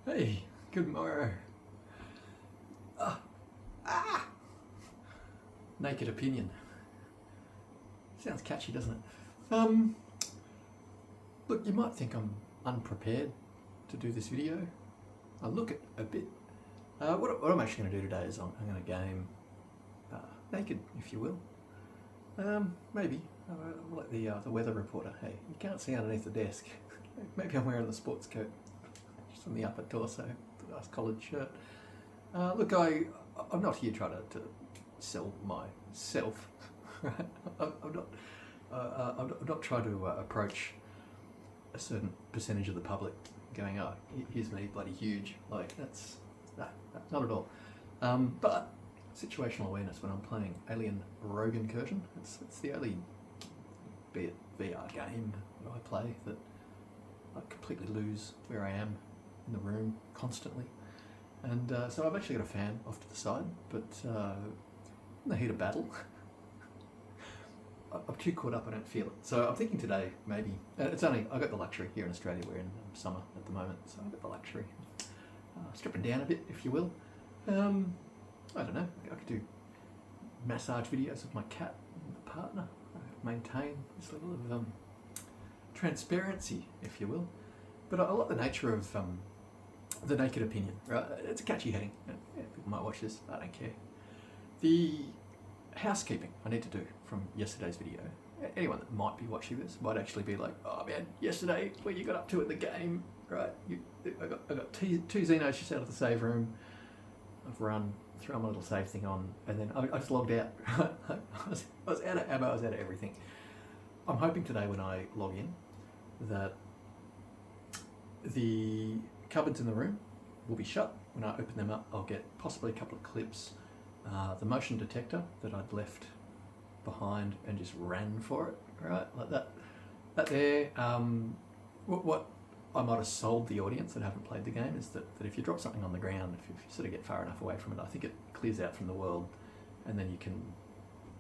Hey, good morrow. Ah! Naked opinion. Sounds catchy, doesn't it? Look, you might think I'm unprepared to do this video. I look it a bit. What I'm actually going to do today is I'm going to game naked, if you will. Maybe. I'll let the weather reporter. Hey, you can't see underneath the desk. Maybe I'm wearing the sports coat just on the upper torso, the nice collared shirt. Look, I'm not here trying to sell myself. Right? I'm not trying to approach a certain percentage of the public going, oh, here's me, bloody huge. Like, that's not at all. But situational awareness when I'm playing Alien Rogue Incursion, it's the only, be it VR game that I play, that I completely lose where I am in the room constantly. And so I've actually got a fan off to the side, but in the heat of battle, I'm too caught up, I don't feel it. So I'm thinking today, maybe, I've got the luxury here in Australia, we're in summer at the moment, so I've got the luxury, stripping down a bit, if you will. I don't know, I could do massage videos of my cat and the partner, maintain this level of transparency, if you will. But I like the nature of the naked opinion, right? It's a catchy heading. Yeah, people might watch this, I don't care. The housekeeping I need to do from yesterday's video. Anyone that might be watching this might actually be like, oh man, yesterday, what you got up to at the game, right? I got two Xenos just out of the save room. I've run, thrown my little save thing on, and then I just logged out. I was out of ammo, I was out of everything. I'm hoping today when I log in that the cupboards in the room will be shut. When I open them up, I'll get possibly a couple of clips. The motion detector that I'd left behind and just ran for it, right? Like that there. What I might have sold the audience that haven't played the game is that if you drop something on the ground, if you sort of get far enough away from it, I think it clears out from the world and then you can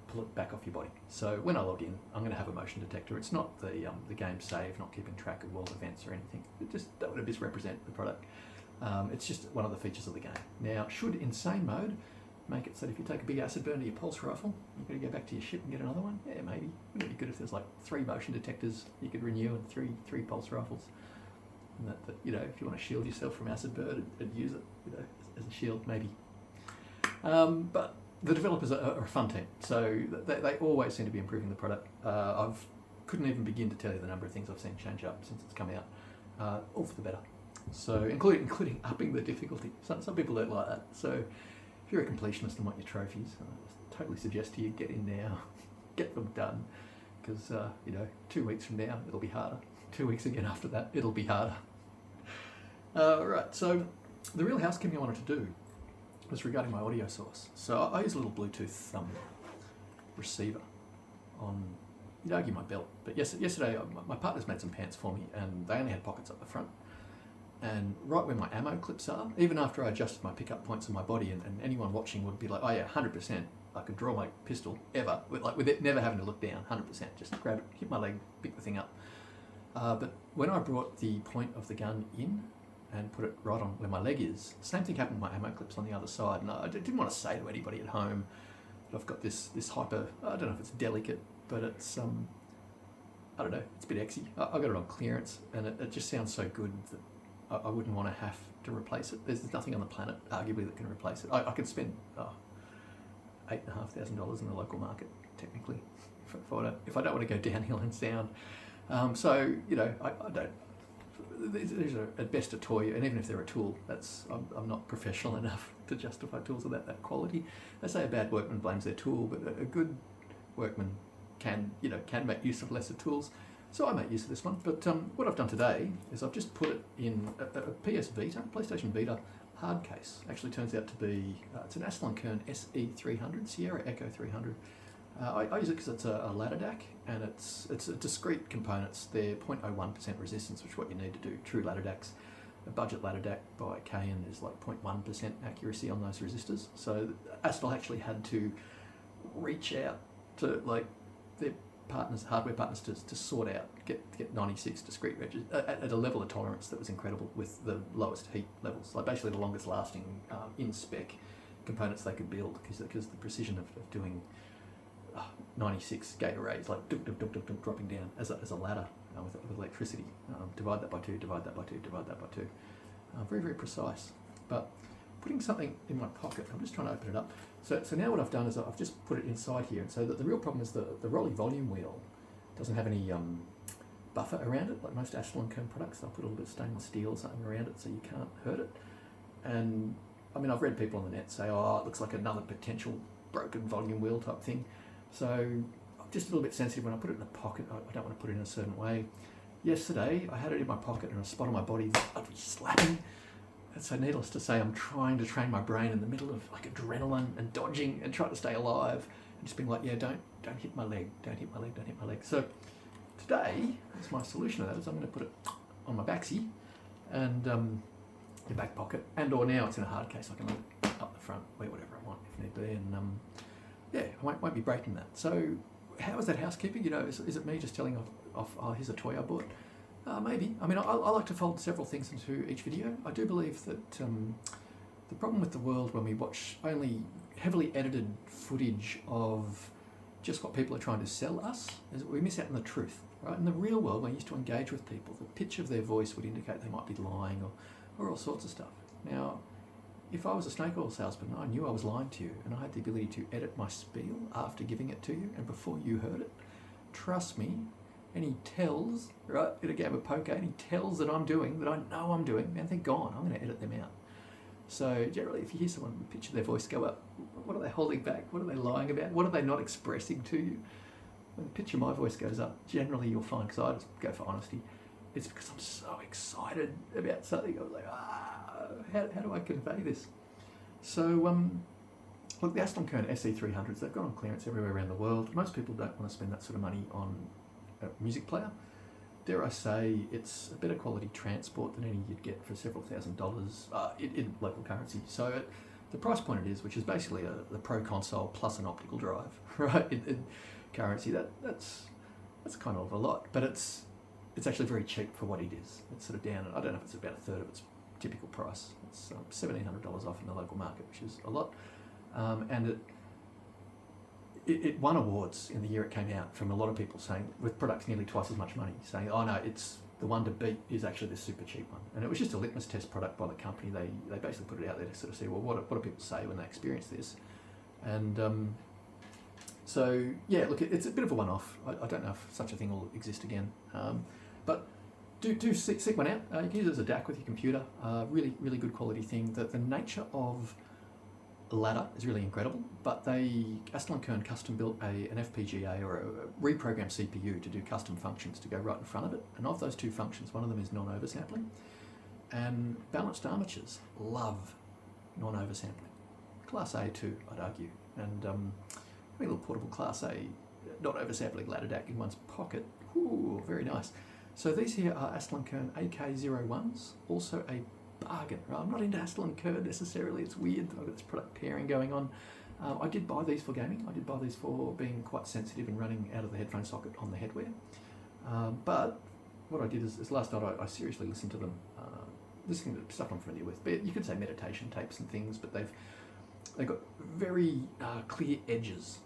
pull it back off your body. So when I log in, I'm going to have a motion detector. It's not the game save, not keeping track of world events or anything. It just don't want to misrepresent the product. It's just one of the features of the game. Now, should insane mode make it so that if you take a big acid burn to your pulse rifle, you've got to go back to your ship and get another one? Yeah, maybe. Wouldn't it be good if there's like 3 motion detectors you could renew and three pulse rifles? And that if you want to shield yourself from acid burn and use it, as a shield, maybe. But the developers are a fun team, so they always seem to be improving the product. Couldn't even begin to tell you the number of things I've seen change up since it's come out, all for the better. So including upping the difficulty. Some people don't like that. So if you're a completionist and want your trophies, I totally suggest to you get in now, get them done, because 2 weeks from now it'll be harder. 2 weeks again after that it'll be harder. Right. So the real housekeeping I wanted to do was regarding my audio source. So I use a little Bluetooth receiver on, you'd argue, my belt. But yesterday my partner's made some pants for me and they only had pockets up the front. And right where my ammo clips are, even after I adjusted my pickup points on my body, and anyone watching would be like, oh yeah, 100%, I could draw my pistol ever, with it never having to look down, 100%, just grab it, hit my leg, pick the thing up. But when I brought the point of the gun in and put it right on where my leg is, same thing happened with my ammo clips on the other side. And I didn't want to say to anybody at home that I've got this hyper, I don't know if it's delicate, but it's, I don't know, it's a bit exy. I got it on clearance and it just sounds so good that I wouldn't want to have to replace it. There's nothing on the planet, arguably, that can replace it. I could spend $8,500 in the local market, technically, if I don't want to go downhill in sound. I don't. These are at best a toy, and even if they're a tool, I'm not professional enough to justify tools of that quality. They say a bad workman blames their tool, but a good workman can make use of lesser tools. So I make use of this one. But what I've done today is I've just put it in a PS Vita, PlayStation Vita hard case. Actually turns out to be it's an Aslan Kern SE300, Sierra Echo 300. I use it because it's a ladder DAC, and it's a discrete components. They're 0.01% resistance, which is what you need to do true ladder DACs. A budget ladder DAC by Canon is like 0.1% accuracy on those resistors. So Astal actually had to reach out to, like, they're partners, hardware partners, to sort out, get 96 discrete at a level of tolerance that was incredible with the lowest heat levels, like basically the longest lasting in spec components they could build, because the precision of doing 96 gate arrays, like dropping down as a ladder with electricity. Divide that by 2, divide that by 2, divide that by 2. Very, very precise. But putting something in my pocket, I'm just trying to open it up. So now what I've done is I've just put it inside here. And so the real problem is the rolling volume wheel doesn't have any buffer around it, like most Ashland Kern products. They'll put a little bit of stainless steel or something around it so you can't hurt it. And I mean, I've read people on the net say, oh, it looks like another potential broken volume wheel type thing. So I'm just a little bit sensitive when I put it in the pocket. I don't want to put it in a certain way. Yesterday, I had it in my pocket and a spot on my body that I'd be slapping. And so needless to say, I'm trying to train my brain in the middle of like adrenaline and dodging and trying to stay alive and just being like, yeah, don't hit my leg, don't hit my leg, don't hit my leg. So today, that's my solution to that, is I'm going to put it on my backsy and your back pocket, and or now it's in a hard case, I can look up the front, wear whatever I want if need be, and yeah, I won't be breaking that. So how is that housekeeping? You know, is it me just telling off oh, here's a toy I bought? Maybe. I mean, I like to fold several things into each video. I do believe that the problem with the world when we watch only heavily edited footage of just what people are trying to sell us is that we miss out on the truth, right? In the real world, when you used to engage with people, the pitch of their voice would indicate they might be lying or all sorts of stuff. Now, if I was a snake oil salesman, I knew I was lying to you, and I had the ability to edit my spiel after giving it to you and before you heard it. Trust me, any tells, right, in a game of poker, any tells that I'm doing, that I know I'm doing, man, they're gone. I'm going to edit them out. So generally, if you hear someone pitch their voice go up, what are they holding back? What are they lying about? What are they not expressing to you? When the pitch of my voice goes up, generally you'll find, because I just go for honesty, it's because I'm so excited about something. I was like, how do I convey this? So, look, the Ashland Kern SE300s, they've gone on clearance everywhere around the world. Most people don't want to spend that sort of money on a music player. Dare I say, it's a better quality transport than any you'd get for several $1,000s in local currency. So the price point it is, which is basically the Pro console plus an optical drive, right, in currency, that's kind of a lot, but it's actually very cheap for what it is. It's sort of down, I don't know if it's about a third of its typical price. It's $1,700 off in the local market, which is a lot, and it won awards in the year it came out from a lot of people saying, with products nearly twice as much money, saying, oh no, it's the one to beat is actually this super cheap one. And it was just a litmus test product by the company. They basically put it out there to sort of see, well, what do people say when they experience this? And so yeah, look, it's a bit of a one-off. I don't know if such a thing will exist again, but do seek one out. You can use it as a DAC with your computer. Really, really good quality thing. The nature of the ladder is really incredible, but Ashland Kern custom built an FPGA or a reprogrammed CPU to do custom functions to go right in front of it. And of those two functions, one of them is non-oversampling. And balanced armatures love non-oversampling. Class A too, I'd argue. And having a little portable Class A non-oversampling ladder DAC in one's pocket, ooh, very nice. So these here are Ashland Kern AK01s, also a bargain, right? I'm not into Ashland Kern necessarily. It's weird that I've got this product pairing going on. I did buy these for gaming. I did buy these for being quite sensitive and running out of the headphone socket on the headwear. But what I did is last night I seriously listened to them, listening to stuff I'm familiar with. But you could say meditation tapes and things, but they've got very clear edges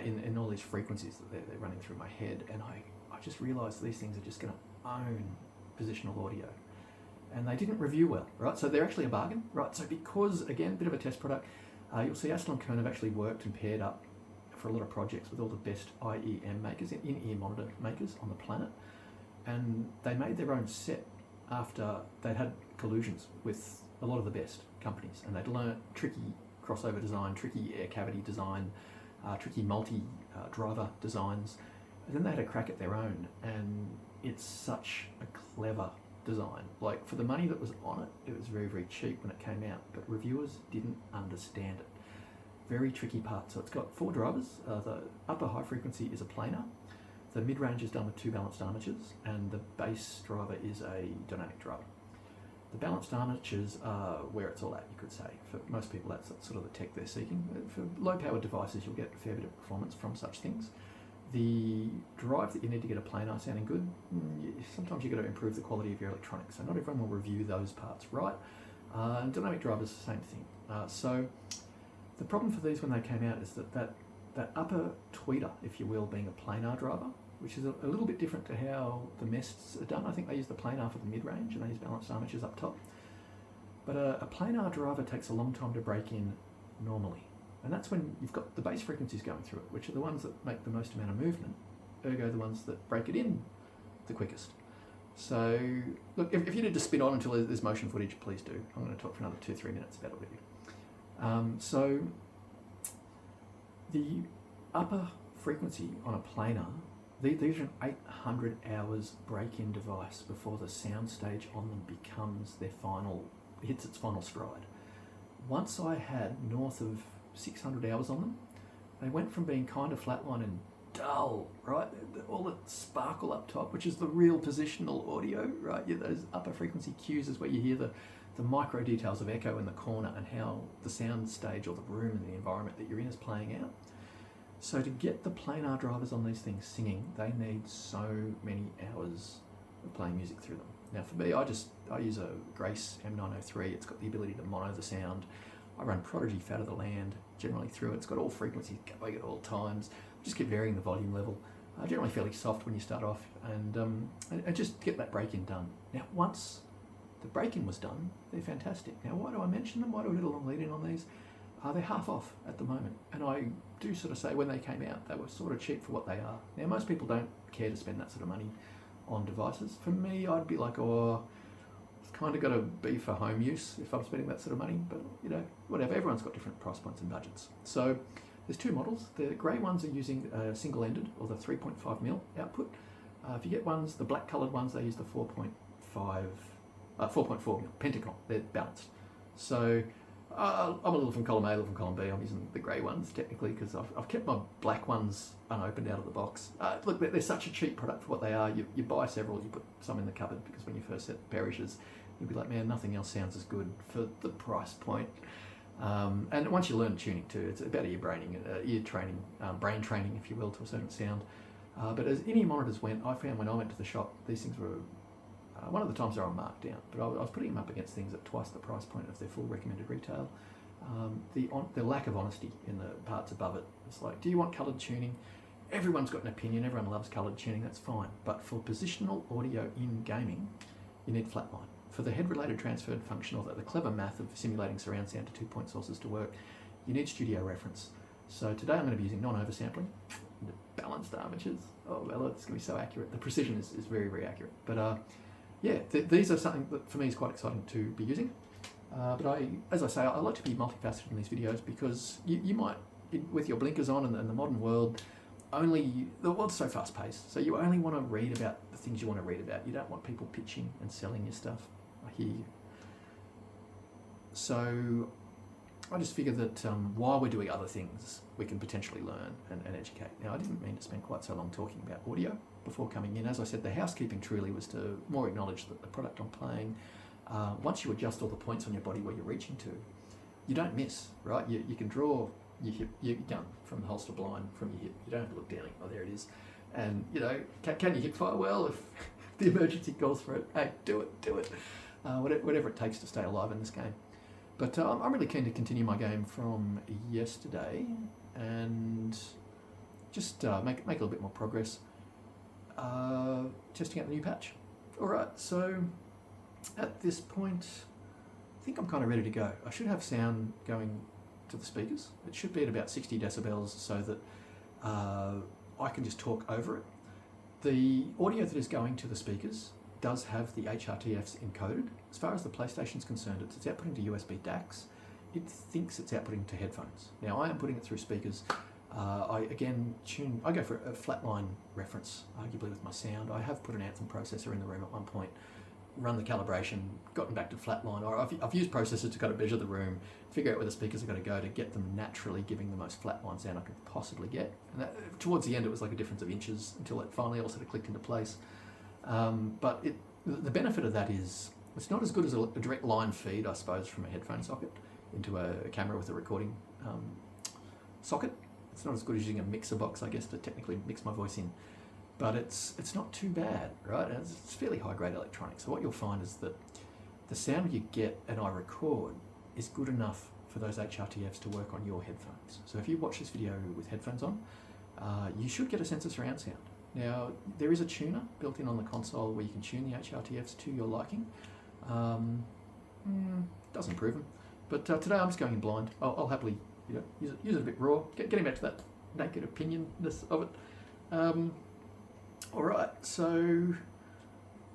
in all these frequencies that they're running through my head, and I just realised these things are just going to own positional audio. And they didn't review well, right? So they're actually a bargain, right? So because, again, a bit of a test product, you'll see Ashland Kern have actually worked and paired up for a lot of projects with all the best IEM makers, in-ear monitor makers on the planet. And they made their own set after they'd had collusions with a lot of the best companies. And they'd learnt tricky crossover design, tricky air cavity design, tricky multi-driver designs. And then they had a crack at their own. And it's such a clever design. Like, for the money that was on it, it was very, very cheap when it came out, but reviewers didn't understand it. Very tricky part. So it's got 4 drivers. The upper high frequency is a planar. The mid-range is done with 2 balanced armatures, and the bass driver is a dynamic driver. The balanced armatures are where it's all at, you could say. For most people, that's sort of the tech they're seeking. For low-powered devices, you'll get a fair bit of performance from such things. The drive that you need to get a planar sounding good, sometimes you've got to improve the quality of your electronics. So not everyone will review those parts, right? And dynamic drivers, the same thing. So the problem for these when they came out is that upper tweeter, if you will, being a planar driver, which is a little bit different to how the Mests are done. I think they use the planar for the mid-range and they use balanced armatures up top. But a planar driver takes a long time to break in normally. And that's when you've got the bass frequencies going through it, which are the ones that make the most amount of movement, ergo the ones that break it in the quickest. So, look, if you need to spin on until there's motion footage, please do. I'm going to talk for another 2-3 minutes about it with you. So, the upper frequency on a planar, these are an 800 hours break-in device before the sound stage on them hits its final stride. Once I had north of 600 hours on them, they went from being kind of flatline and dull, right? All the sparkle up top, which is the real positional audio, right? Those upper frequency cues is where you hear the micro details of echo in the corner and how the sound stage or the room and the environment that you're in is playing out. So to get the planar drivers on these things singing, they need so many hours of playing music through them. Now for me, I use a Grace M903. It's got the ability to mono the sound. I run Prodigy Fat of the Land generally through it. It's got all frequencies going at all times. Just keep varying the volume level. Generally fairly soft when you start off, and just get that break-in done. Now once the break-in was done, they're fantastic. Now why do I mention them? Why do I do a long lead-in on these? They're half off at the moment, and I do sort of say when they came out they were sort of cheap for what they are. Now most people don't care to spend that sort of money on devices. For me, I'd be like, it's kind of got to be for home use if I'm spending that sort of money, but whatever, everyone's got different price points and budgets. So there's two models. The grey ones are using single-ended, or the 3.5mm output. If you get ones, the black coloured ones, they use the 4.4mm Pentagon. They're balanced. So I'm a little from column A, a little from column B. I'm using the grey ones technically because I've kept my black ones unopened out of the box. Look, they're such a cheap product for what they are. You buy several, you put some in the cupboard because when you first set the perishes, you'll be like, man, nothing else sounds as good for the price point. And once you learn tuning too, it's about ear training, brain training, if you will, to a certain sound. But as in-ear monitors went, I found when I went to the shop, these things were, one of the times they were marked down, but I was putting them up against things at twice the price point of their full recommended retail. The lack of honesty in the parts above it. It's like, do you want coloured tuning? Everyone's got an opinion, everyone loves coloured tuning, that's fine. But for positional audio in gaming, you need flatline. For the head-related transferred function, or the clever math of simulating surround sound to 2-point sources to work, you need studio reference. So today I'm going to be using non-oversampling, balanced armatures. Oh well, it's going to be so accurate. The precision is very, very accurate. But these are something that for me is quite exciting to be using. But as I say, I like to be multifaceted in these videos because you might, with your blinkers on and the modern world, the world's so fast paced, so you only want to read about the things you want to read about. You don't want people pitching and selling your stuff. I hear you. So I just figured that while we're doing other things, we can potentially learn and educate. Now, I didn't mean to spend quite so long talking about audio before coming in. As I said, the housekeeping truly was to more acknowledge that the product I'm playing, once you adjust all the points on your body where you're reaching to, you don't miss, right? You can draw your gun from the holster blind from your hip. You don't have to look down. Oh, there it is. And, can you hip fire? Well, if the emergency calls for it, hey, do it. Whatever it takes to stay alive in this game. But I'm really keen to continue my game from yesterday and just make a little bit more progress testing out the new patch. All right, so at this point, I think I'm kind of ready to go. I should have sound going to the speakers. It should be at about 60 decibels so that I can just talk over it. The audio that is going to the speakers does have the HRTFs encoded. As far as the PlayStation's concerned, it's outputting to USB DACs. It thinks it's outputting to headphones. Now, I am putting it through speakers. I go for a flatline reference, arguably with my sound. I have put an Anthem processor in the room at one point, run the calibration, gotten back to flatline, or I've used processors to kind of measure the room, figure out where the speakers are going to go to get them naturally giving the most flatline sound I could possibly get. And towards the end, it was like a difference of inches until it finally all sort of clicked into place. But the benefit of that is it's not as good as a direct line feed, I suppose, from a headphone socket into a camera with a recording socket. It's not as good as using a mixer box, I guess, to technically mix my voice in. But it's not too bad, right? And it's fairly high-grade electronics. So what you'll find is that the sound you get and I record is good enough for those HRTFs to work on your headphones. So if you watch this video with headphones on, you should get a sense of surround sound. Now, there is a tuner built in on the console where you can tune the HRTFs to your liking. Doesn't prove them. But today I'm just going in blind. I'll happily use it a bit raw, getting back to that naked opinionness of it. Alright, so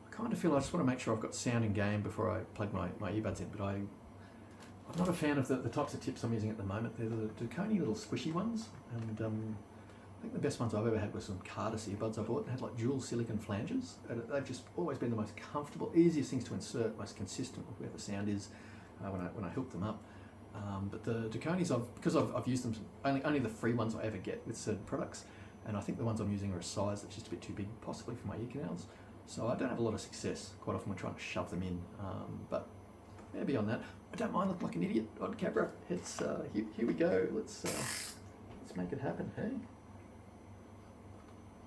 I kind of feel I just want to make sure I've got sound in game before I plug my earbuds in, but I'm not a fan of the types of tips I'm using at the moment. They're the Dekoni little squishy ones, and I think the best ones I've ever had were some Cardis earbuds I bought. They had like dual silicon flanges, and they've just always been the most comfortable, easiest things to insert, most consistent with where the sound is when I hook them up. But the Dekonis, because I've used them, only the free ones I ever get with certain products, and I think the ones I'm using are a size that's just a bit too big, possibly for my ear canals. So I don't have a lot of success quite often when trying to shove them in. But yeah, beyond that, I don't mind looking like an idiot on camera. It's here we go. Let's make it happen, hey?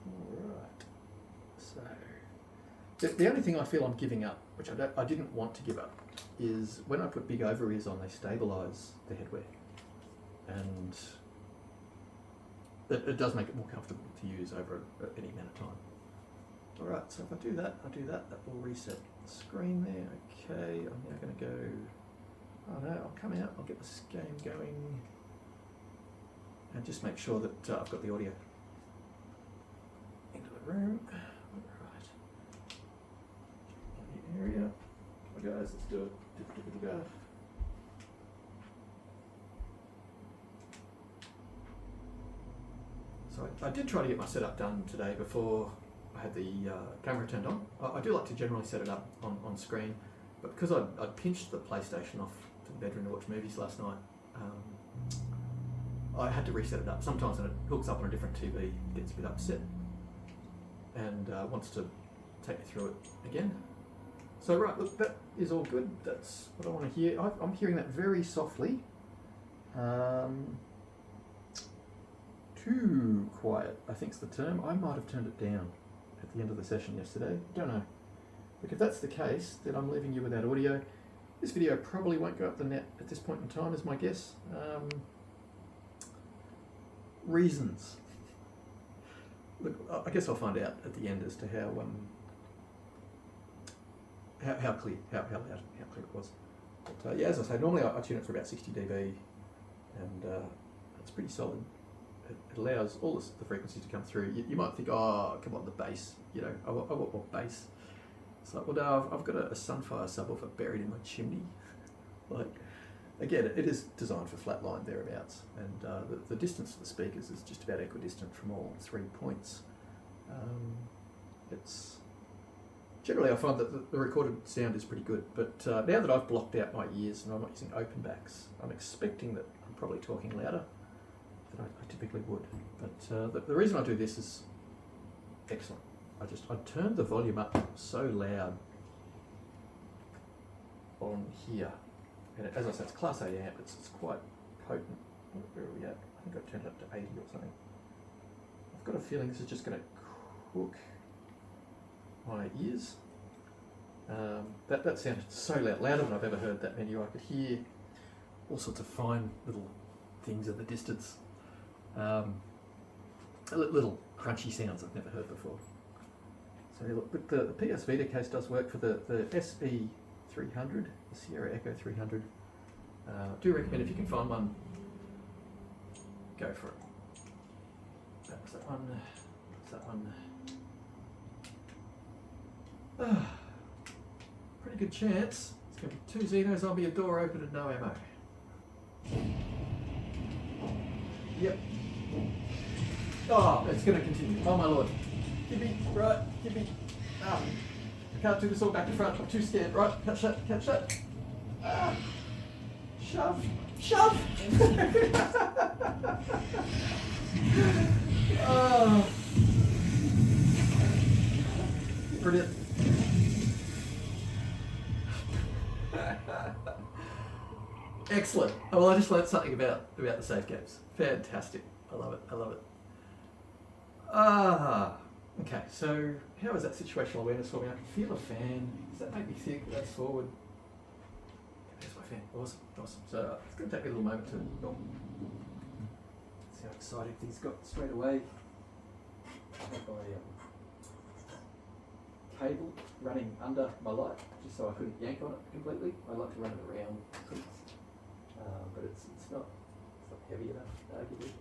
All right. So the only thing I feel I'm giving up, which I didn't want to give up, is when I put big over ears on, they stabilise the headwear, and it does make it more comfortable to use over any amount of time. All right, so if I do that, that will reset the screen there. Okay, I'm now going to go, oh no, I'll come out, I'll get this game going, and just make sure that I've got the audio into the room. All right, in the area. Come on guys, let's do it. So I did try to get my setup done today before I had the camera turned on. I do like to generally set it up on screen, but because I'd pinched the PlayStation off to the bedroom to watch movies last night, I had to reset it up. Sometimes when it hooks up on a different TV, it gets a bit upset and wants to take me through it again. So right, look, that is all good. That's what I want to hear. I'm hearing that very softly. Too quiet, I think's the term. I might have turned it down at the end of the session yesterday. Don't know. Look, if that's the case, then I'm leaving you without audio. This video probably won't go up the net at this point in time, is my guess. Reasons. Look, I guess I'll find out at the end as to how clear, how loud, how clear it was. But yeah, as I say, normally I tune it for about 60 dB, and it's pretty solid. It allows all the frequencies to come through. You might think, oh, come on, the bass, I want more bass. It's like, well, no, I've got a Sunfire subwoofer buried in my chimney. Like, again, it is designed for flatline thereabouts, and the distance of the speakers is just about equidistant from all 3 points. It's generally, I find that the recorded sound is pretty good, but now that I've blocked out my ears and I'm not using open backs, I'm expecting that I'm probably talking louder than I typically would. But the reason I do this is excellent. I turned the volume up so loud on here, and as I said, it's Class A amp. It's quite potent. Where are we at? I think I turned it up to 80 or something. I've got a feeling this is just going to cook my ears. That sounded so loud, louder than I've ever heard that menu. I could hear all sorts of fine little things in the distance. Little crunchy sounds I've never heard before. So look, but the PS Vita case does work for the SE300, the Sierra Echo 300. Do recommend if you can find one, go for it. That was that one. That's that one. Pretty good chance. It's going to be 2 Xenos, I'll be a door open and no ammo. Yep. Oh, it's going to continue. Oh my lord. Give me, right, give me. Ah. I can't do this all back to front, I'm too scared. Right, catch that. Ah. Shove. Oh. Brilliant. Excellent. Well, I just learned something about the safe games. Fantastic. I love it. I love it. Ah. Okay, so how is that situational awareness for me? I can feel a fan. Does that make me think that's forward? There's my fan. Awesome, awesome. So it's going to take me a little moment to see how excited things got straight away. I've got my cable running under my light, just so I couldn't yank on it completely. I like to run it around things, but it's not heavy enough, arguably.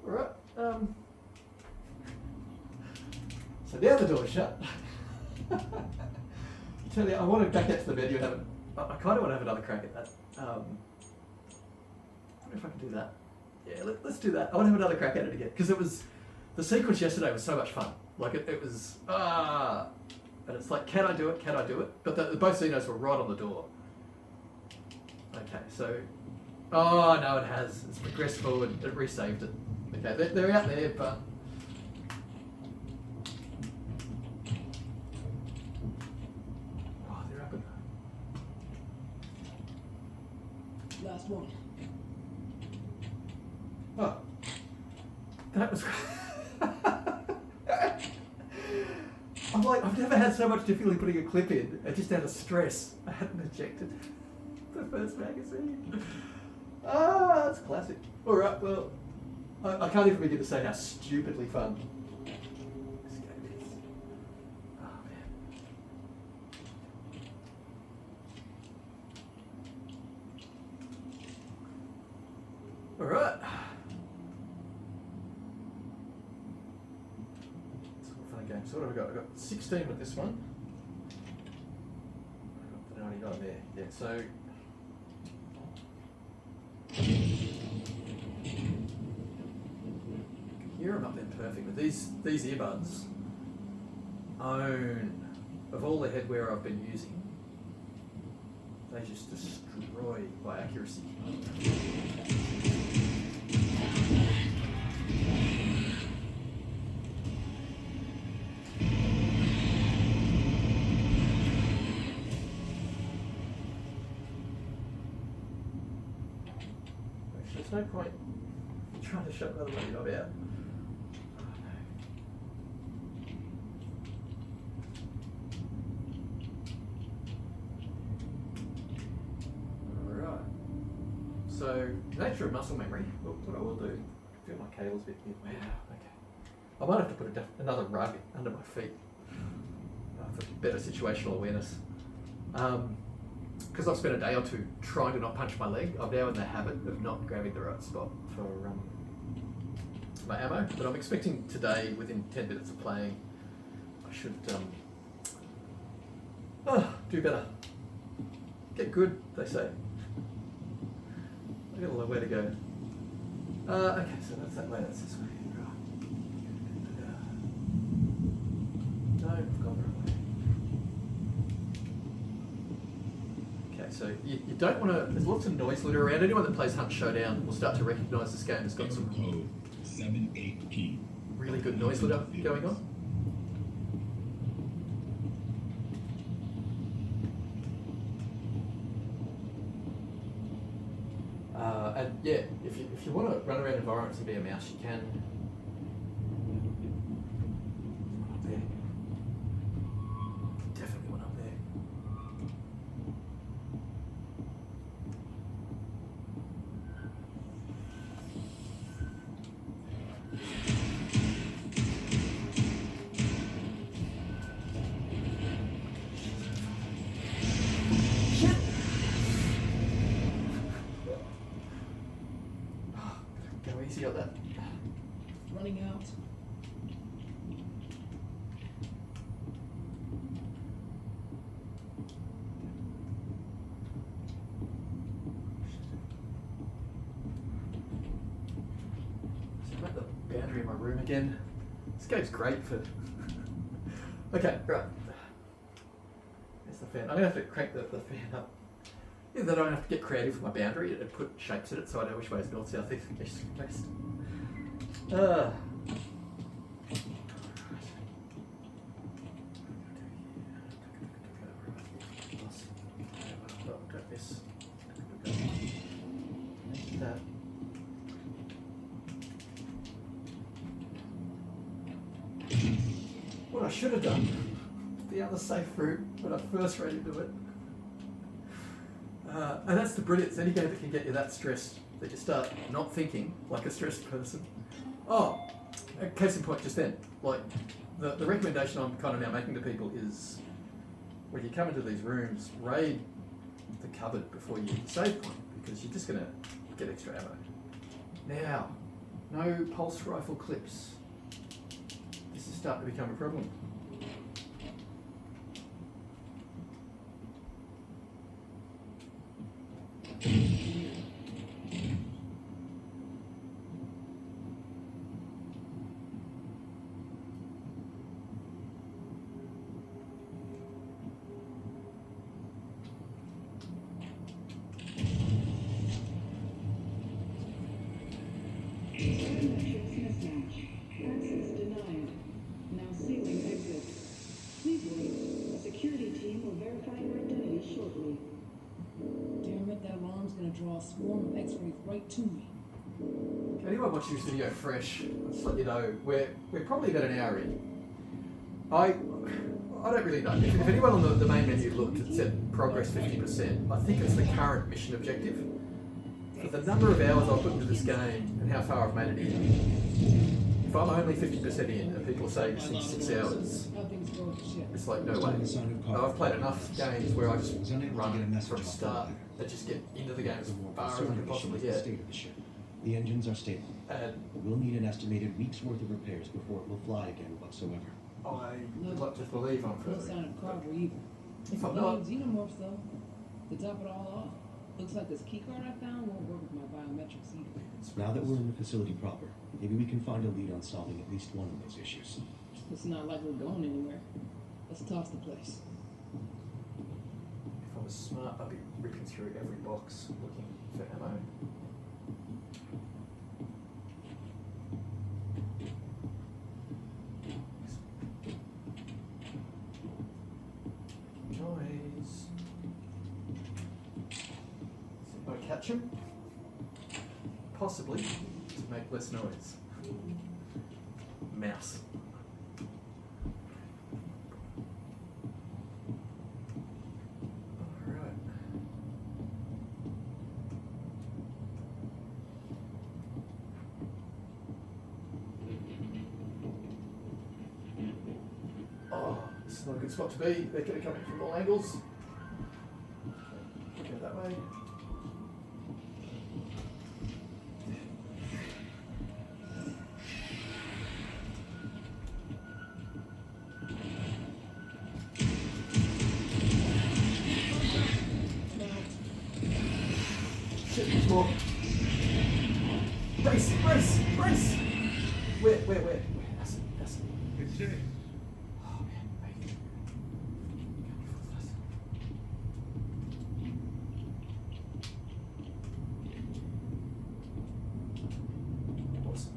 Alright, so now the door's shut. Tell you, I want to back out to the menu and have I kind of want to have another crack at that. I wonder if I can do that. Yeah, let's do that. I want to have another crack at it again, because the sequence yesterday was so much fun. Like it was, and it's like, can I do it, can I do it? But both Xenos were right on the door. Okay, so, oh no it has, it's progressed forward, it resaved it. Okay, they're out there, but oh, they're up in last one. Oh, that was I'm like, I've never had so much difficulty putting a clip in. Just out of stress, I hadn't ejected the first magazine. Ah, that's classic. All right, well, I can't even begin to say how stupidly fun this game is. Oh man. All right. It's a fun game. So what have I got? I've got 16 with this one. I've got the 99 there. Yeah, so. Hear them up there perfectly. These earbuds own, of all the headwear I've been using, they just destroy my accuracy. There's no point trying to shut another one knob out. So, nature of muscle memory, what I will do, I feel my cable's a bit weird. Wow, okay. I might have to put another rug under my feet for better situational awareness. Because I've spent a day or two trying to not punch my leg, I'm now in the habit of not grabbing the right spot for my ammo. But I'm expecting today, within 10 minutes of playing, I should do better. Get good, they say. I've got a long way to go. Okay, so that's that way, that's this way. Right. No, I've gone the wrong way. Okay, so you don't want to, there's lots of noise litter around. Anyone that plays Hunt Showdown will start to recognise this game has got some code 78P. really good noise litter going on. And yeah, if you want to run around environments and be a mouse, you can. One up there. Definitely one up there. Go easy on that. Running out. So I'm at the boundary of my room again. This game's great for. Okay, right. There's the fan. I'm gonna have to crank the fan up. Either I don't have to get creative with my boundary and put shapes in it so I know which way is north, south, east, west. should have done the other safe route when I first ran into it. And that's the brilliance. Any game that can get you that stressed that you start not thinking like a stressed person. Oh, a case in point just then. Like, the recommendation I'm kind of now making to people is when you come into these rooms, raid the cupboard before you save point, because you're just going to get extra ammo. Now, no pulse rifle clips. This is starting to become a problem. Draw a swarm of X-rays right to me. Anyone watching this video fresh, I'll just let you know, we're probably about an hour in. I don't really know. If anyone on the main menu looked, it said progress 50%. I think it's the current mission objective. For the number of hours I've put into this game and how far I've made it in, if I'm only 50% in and people say this thing's 6 hours, it's like, no way. I've played enough games where I just run from start and just get into the game as far as I can possibly get. The engines are stable. And we'll need an estimated week's worth of repairs before it will fly again whatsoever. I would like to believe I'm No further. sign of Carver either. If I'm No not, xenomorphs though. To top it all off, looks like this keycard I found won't work with my biometrics either. Now that we're in the facility proper, maybe we can find a lead on solving at least one of those issues. It's not like we're going anywhere. Let's toss the place. if I was smart, I'd be ripping through every box looking for ammo. Noise. See if I catch him. Possibly to make less noise. Mouse. Alright. Oh, this is not a good spot to be. They're going to come in from all angles. Go that way. Shit, there's more. Brace, brace, brace! Where? That's it. Good day. Oh man, wait. Awesome.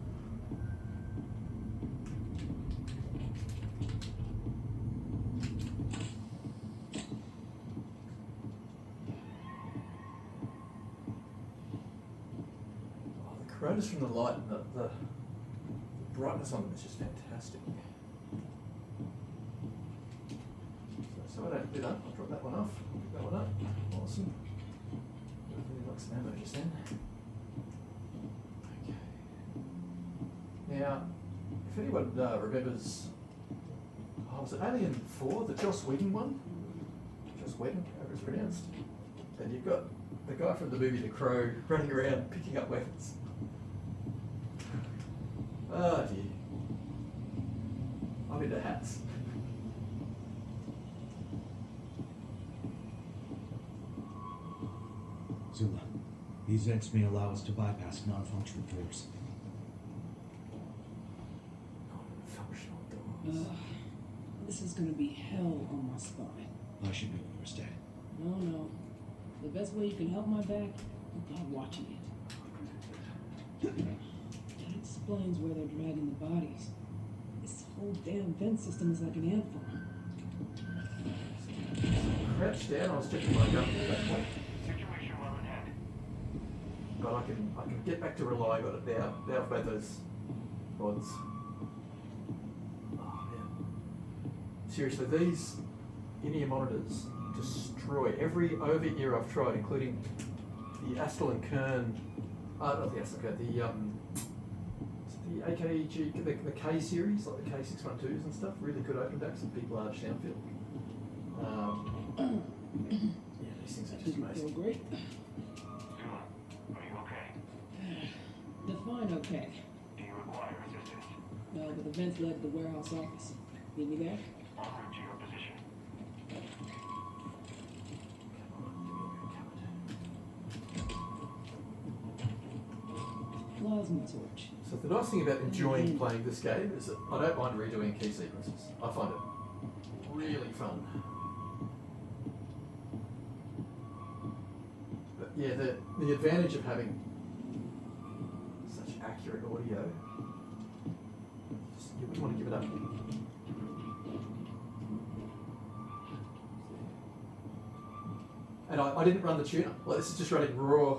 Oh, the coronas from the light and the brightness on them is just fantastic. So I don't do that. I'll drop that one off. Pick that one up. Awesome. Really like some ammo just then. Okay. Now, if anyone remembers, was it Alien 4, the Joss Whedon one? Joss Whedon, however it's pronounced. And you've got the guy from the movie The Crow running around picking up weapons. Oh dear. I'm into hats. Zula, these vents may allow us to bypass non-functional doors. Non-functional doors. This is gonna be hell on my spine. I should know first aid. No. The best way you can help my back is by watching it. That explains where they're dragging the bodies. This whole damn vent system is like an ant farm. Crouch down, I was checking my gun at that point. Situation well in hand. But I can get back to relying on it now. Now I've made those mods. Oh man. seriously, these in-ear monitors destroy every over-ear I've tried, including the Astle and Kern, not the Astle and Kern, the AKG, the K series, like the K612s and stuff, really good open backs and big large sound field. Yeah, these things are just Didn't feel amazing. great. Zuma, are you okay? Define okay. Do you require assistance? No, but the vents led to the warehouse office. Need me there? En route to your position. Plasma torch. So the nice thing about enjoying playing this game is that I don't mind redoing key sequences. I find it really fun. But yeah, the advantage of having such accurate audio, you wouldn't want to give it up. And I didn't run the tuner. Like, this is just running raw,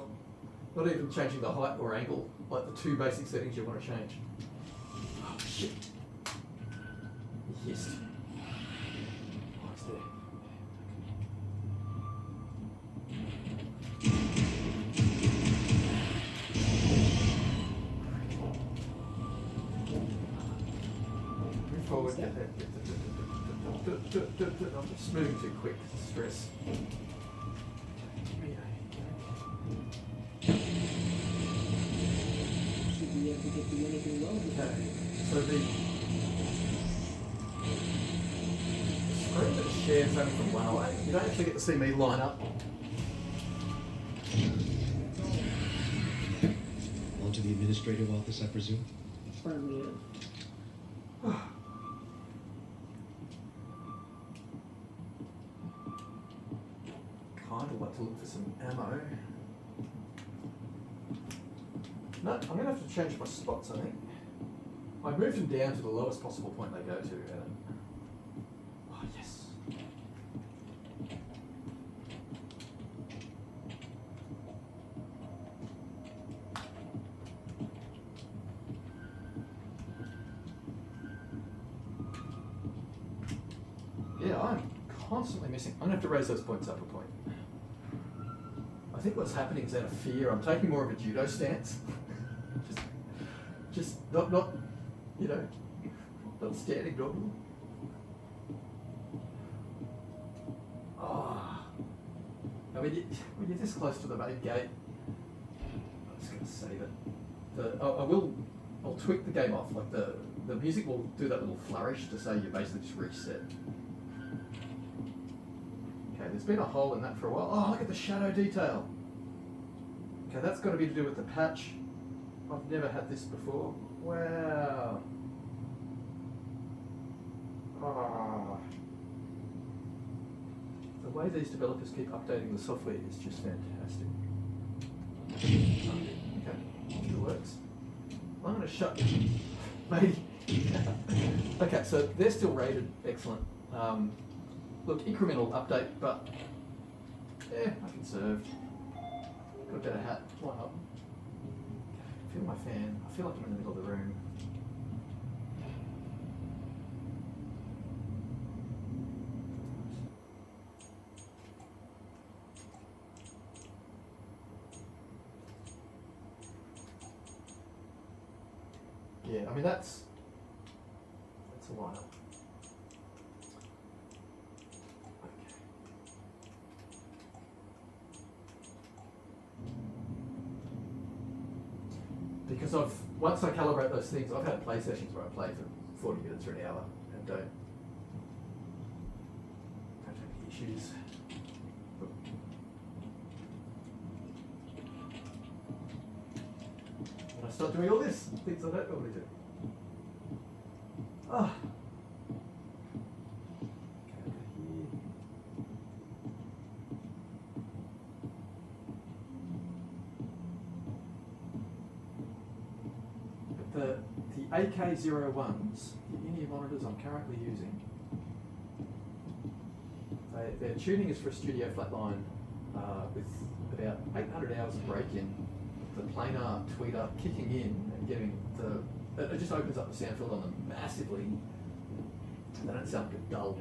not even changing the height or angle, like the two basic settings you want to change. Oh shit. He hissed. Oh, it's there. Move forward, get that. I'm just moving too quick, stress. Should be able to get through anything wrong with that. Okay, so the screen that shares only from one away. You don't actually get to see me line up. On to the administrative office, I presume? Affirmative. Kind of like to look for some ammo. No, I'm going to have to change my spots, I think. I moved them down to the lowest possible point they go to. And oh, yes. Yeah, I'm constantly missing. I'm going to have to raise those points up a point. I think what's happening is out of fear. I'm taking more of a judo stance. just not, you know, not standing normally. Oh. I mean, when you're this close to the main gate, I'm just going to save it. I'll tweak the game off. Like the music will do that little flourish to say you basically just reset. Okay, there's been a hole in that for a while. Oh, look at the shadow detail. Okay, that's got to be to do with the patch. I've never had this before. Wow. Ah. The way these developers keep updating the software is just fantastic. Okay, it works. I'm going to shut. Maybe. Okay, so they're still rated excellent. Look, incremental update, but I can serve. Got a better hat. Why not? Feel my fan. I feel like I'm in the middle of the room. Yeah, I mean that's a lineup. Okay. Because once I calibrate those things, I've had play sessions where I play for 40 minutes or an hour and don't have any issues. When I start doing all this, things I don't normally do. Ah. Okay, over here. But the AK01s, the in-ear monitors I'm currently using, their tuning is for a studio flatline with about 800 hours of break-in, the planar tweeter kicking in and getting it just opens up the sound field on them massively. They don't sound a bit dull.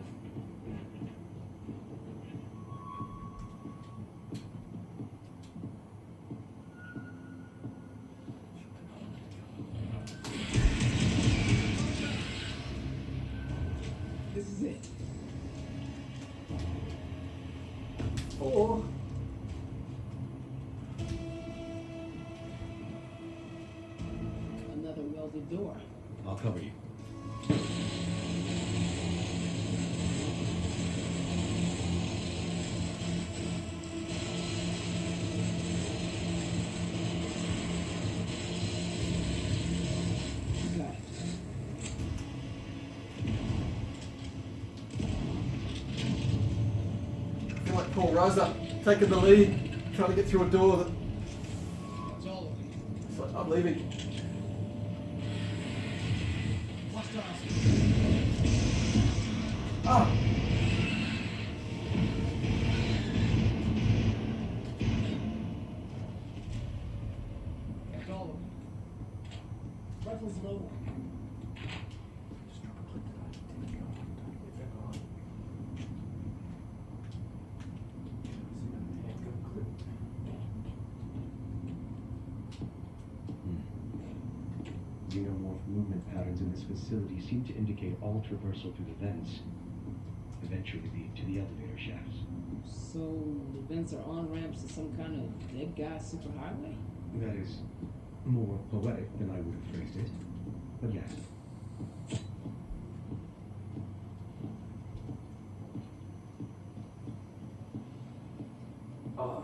This is it. Or Another welded door. I'll cover you. Got it. I feel like Paul Rosa taking the lead, trying to get through a door that That's all of it. it's like, I'm leaving. Ah! That's all of it. Rifle's low. Just drop a clip that I didn't go on. If ever on. See that handgun clip? Xenomorph movement patterns in this facility seem to indicate all traversal through the vents eventually lead to the elevator shafts. So the vents are on ramps to some kind of dead guy superhighway? That is more poetic than I would have phrased it, but yes. Ah.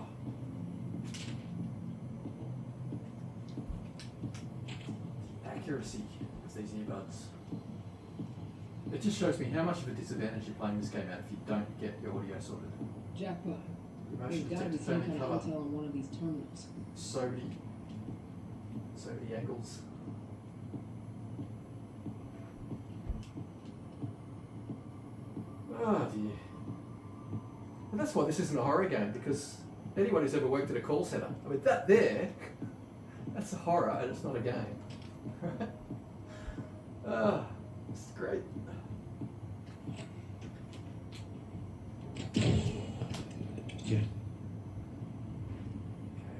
Accuracy of these earbuds. It just shows me how much of a disadvantage you're playing this game out if you don't get your audio sorted. Jackpot. Your There's motion gotta be detector's some only kind of cover intel on one of these terminals. so many angles. Oh dear. And that's why this isn't a horror game, because anyone who's ever worked at a call centre, I mean that there, that's a horror and it's not a game. Ah, this is great. Yeah. Okay,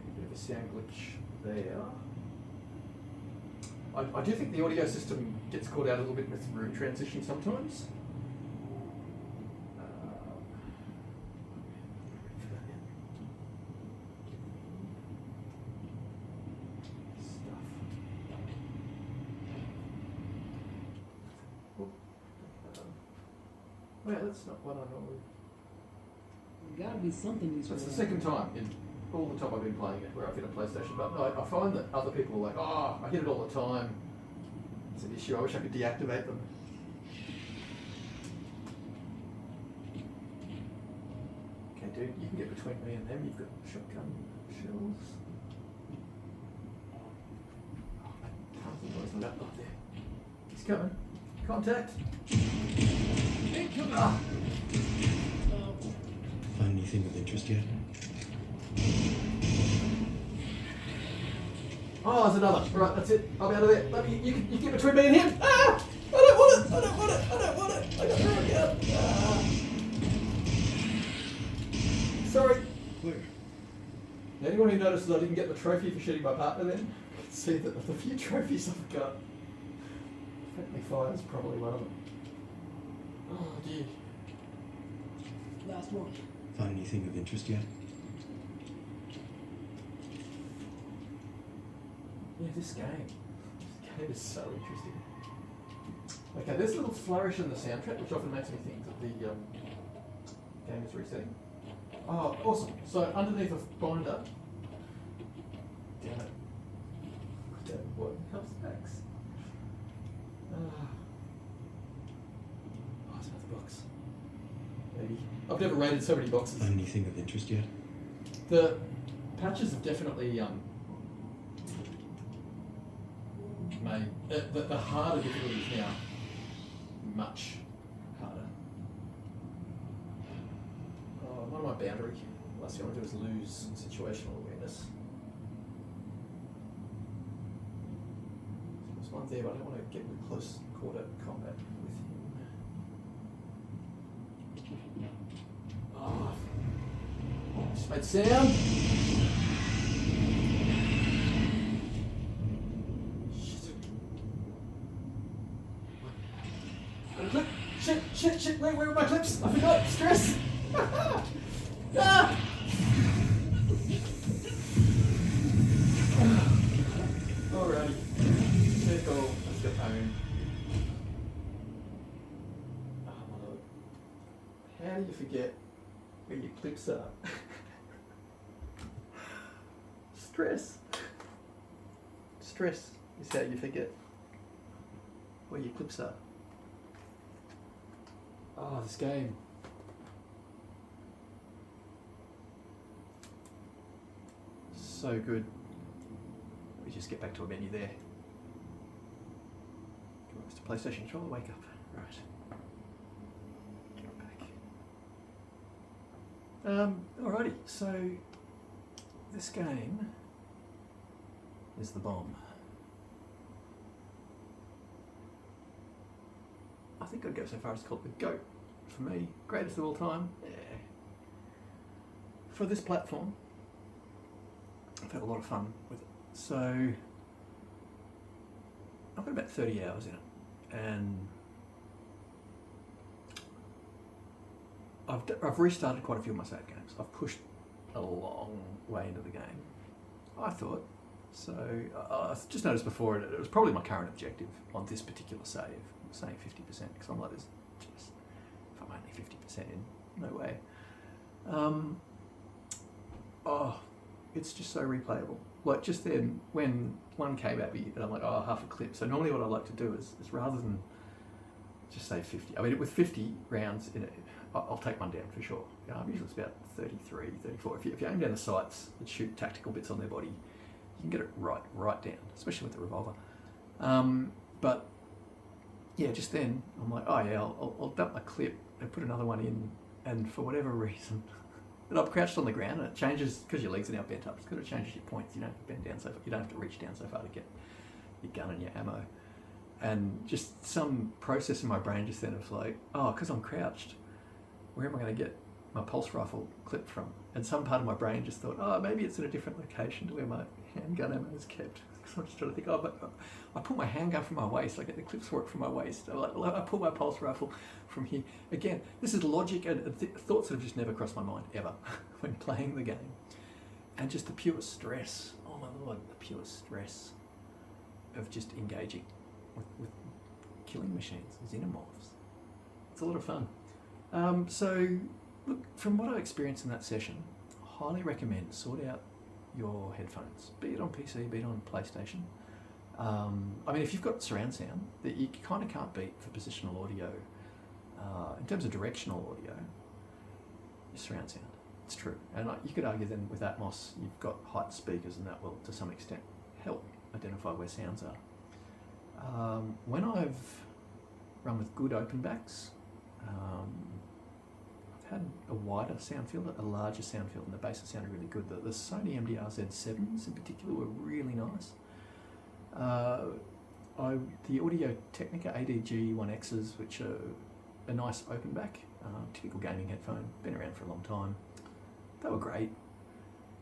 a bit of a sound glitch there. I do think the audio system gets caught out a little bit with room transition sometimes. Well, that's not what I normally. There's gotta be something useful. That's the second time in all the time I've been playing it where I've hit a PlayStation button. I find that other people are like, oh, I hit it all the time. It's an issue. I wish I could deactivate them. Okay, dude, you can get between me and them. You've got shotgun shells. Oh, I can't think what he's up there. He's coming. Contact. Ah. Find anything of interest yet? Oh, there's another. Right, that's it. I'm out of there. Let me, you can get between me and him. Ah! I don't want it. I don't want it. I don't want it. I got thrown again. Ah. Sorry. Where? Anyone who notices I didn't get the trophy for shooting my partner then can see that of the few trophies I've got, Friendly Fire is probably one of them. Oh dear. Last one. Find anything of interest yet? Yeah, this game is so interesting. Okay, there's a little flourish in the soundtrack, which often makes me think that the game is resetting. Oh, awesome. So underneath a binder, damn it. Damn it, what helps packs? Oh, it's another box. Maybe. I've never raided so many boxes. Find anything of interest yet? The patches have definitely made the harder difficulty is now much harder. Oh, what am I boundary? Last thing I want to do is lose situational awareness. There's one there, but I don't want to get with close quarter combat with him. Made sound. Got a clip. Shit. Where are my clips? I forgot. Stress. Ah! Alrighty. Circle. Let's go home. Oh my lord. How do you forget where your clips are? Stress is how you forget where your clips are. Oh, this game. So good. We just get back to a menu there. Mr. PlayStation controller, wake up. Right. Get back. Alrighty, so this game is the bomb. I think I'd go so far as to call it the GOAT. For me, greatest of all time. Yeah. For this platform, I've had a lot of fun with it. So I've got about 30 hours in it, and I've restarted quite a few of my save games. I've pushed a long way into the game, I thought. So I just noticed before it was probably my current objective on this particular save. I'm saying 50% because I'm like, there's just, if I'm only 50% in, no way. It's just so replayable. Like just then, when one came at me and I'm like, oh, half a clip. So normally what I like to do is rather than just say 50, I mean, with 50 rounds in it, I'll take one down for sure. Usually it's about 33, 34. If you aim down the sights and shoot tactical bits on their body, you can get it right down, especially with the revolver. But yeah, just then I'm like, oh yeah, I'll dump my clip and put another one in, and for whatever reason, and I'm crouched on the ground, and it changes because your legs are now bent up. It's because it changes your points. You don't have to bend down so far. You don't have to reach down so far to get your gun and your ammo. And just some process in my brain just then of like, oh, because I'm crouched, where am I going to get my pulse rifle clip from? And some part of my brain just thought, oh, maybe it's in a different location to where my handgun ammo is kept. So I'm just trying to think, oh, but I pull my handgun from my waist, I get the clips for it from my waist. I pull my pulse rifle from here. Again, this is logic and thoughts that have just never crossed my mind, ever, when playing the game. And just the pure stress, oh my lord, the pure stress of just engaging with killing machines, xenomorphs. It's a lot of fun. So, look, from what I experienced in that session, I highly recommend sort out your headphones, be it on PC, be it on PlayStation. I mean, if you've got surround sound, that you kind of can't beat for positional audio. In terms of directional audio, your surround sound. It's true. And you could argue then with Atmos, you've got height speakers, and that will, to some extent, help identify where sounds are. When I've run with good open backs, I've had a wider sound field, a larger sound field, and the basses sounded really good. The Sony MDR Z7s in particular were really nice. The Audio Technica ADG-1Xs, which are a nice open back, typical gaming headphone, been around for a long time. They were great.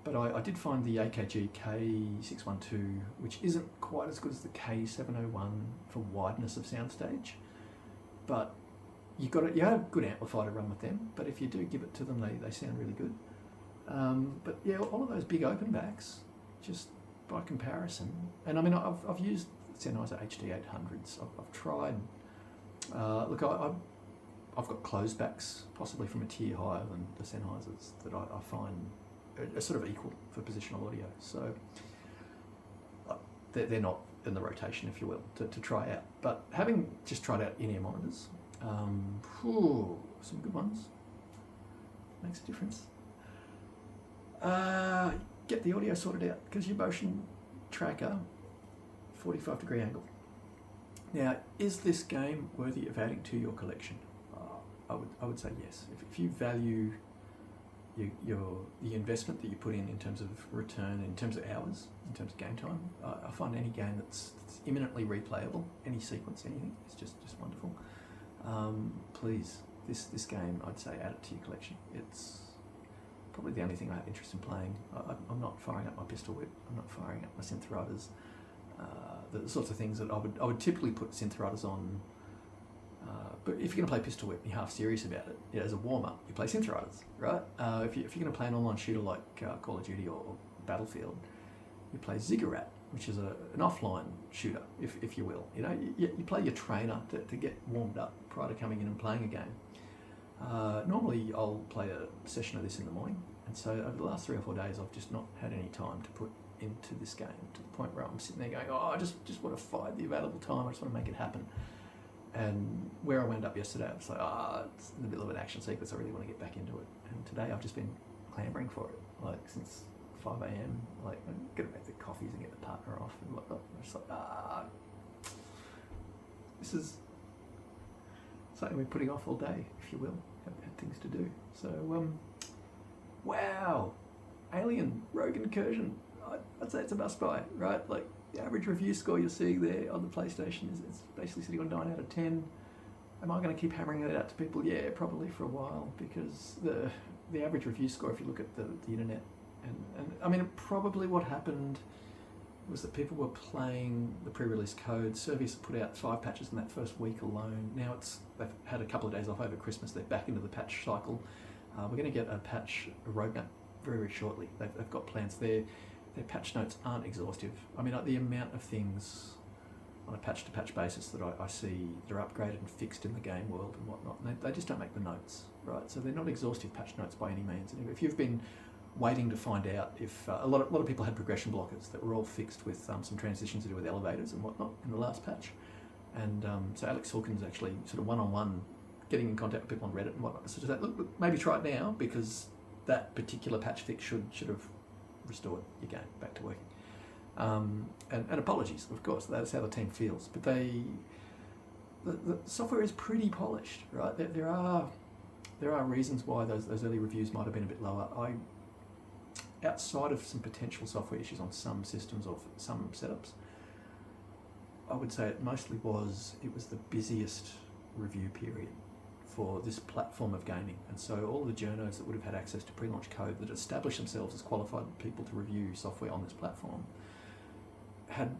But I did find the AKG K612, which isn't quite as good as the K701 for wideness of soundstage, but you have a good amplifier to run with them. But if you do give it to them, they sound really good. But yeah, all of those big open backs, just by comparison, and I mean, I've used Sennheiser HD800s. I've tried. Look, I've got closed backs, possibly from a tier higher than the Sennheisers, that I find are sort of equal for positional audio. So they're not in the rotation, if you will, to try out. But having just tried out in-ear monitors, some good ones, makes a difference. Get the audio sorted out, because your motion tracker, 45-degree angle. Now, is this game worthy of adding to your collection? I would say yes. If you value the investment that you put in terms of return, in terms of hours, in terms of game time, I find any game that's imminently replayable, any sequence, anything, is just wonderful. Please, this game, I'd say add it to your collection. It's probably probably the only thing I have interest in playing. I'm not firing up my pistol whip. I'm not firing up my synth riders. The sorts of things that I would typically put synth riders on. But if you're going to play pistol whip, you're half serious about it. Yeah, as a warm up, you play synth riders, right? If you're going to play an online shooter like Call of Duty or Battlefield, you play Ziggurat, which is an offline shooter, if you will. You know, you play your trainer to get warmed up prior to coming in and playing a game. Normally, I'll play a session of this in the morning, and so over the last 3 or 4 days, I've just not had any time to put into this game to the point where I'm sitting there going, oh, I just want to fight the available time. I just want to make it happen. And where I wound up yesterday, I was like, it's in the middle of an action sequence. I really want to get back into it. And today, I've just been clambering for it, like since 5 a.m. Like, I'm gonna make the coffees and get the partner off and whatnot. I'm just like, this is something we're putting off all day, if you will. Haven't had things to do. So, wow, Alien Rogue Incursion. I'd say it's a must buy, right? Like, the average review score you're seeing there on the PlayStation is it's basically sitting on 9 out of 10. Am I going to keep hammering it out to people? Yeah, probably for a while, because the average review score, if you look at the internet, and I mean, probably what happened was that people were playing the pre-release code. Survios put out 5 patches in that first week alone. Now they've had a couple of days off over Christmas. They're back into the patch cycle. We're going to get a roadmap very, very shortly. They've got plans there. Their patch notes aren't exhaustive. I mean, like, the amount of things on a patch-to-patch basis that I see that are upgraded and fixed in the game world and whatnot, and they just don't make the notes, right? So they're not exhaustive patch notes by any means. And if you've been waiting to find out if a lot of people had progression blockers that were all fixed with some transitions to do with elevators and whatnot in the last patch, and so Alex Hawkins actually sort of one-on-one getting in contact with people on Reddit and whatnot. So just like, look, maybe try it now, because that particular patch fix should have restored your game back to working. And apologies, of course, that's how the team feels. But the software is pretty polished, right? There are reasons why those early reviews might have been a bit lower. Outside of some potential software issues on some systems or some setups, I would say it was the busiest review period for this platform of gaming. And so all the journos that would have had access to pre-launch code that established themselves as qualified people to review software on this platform had,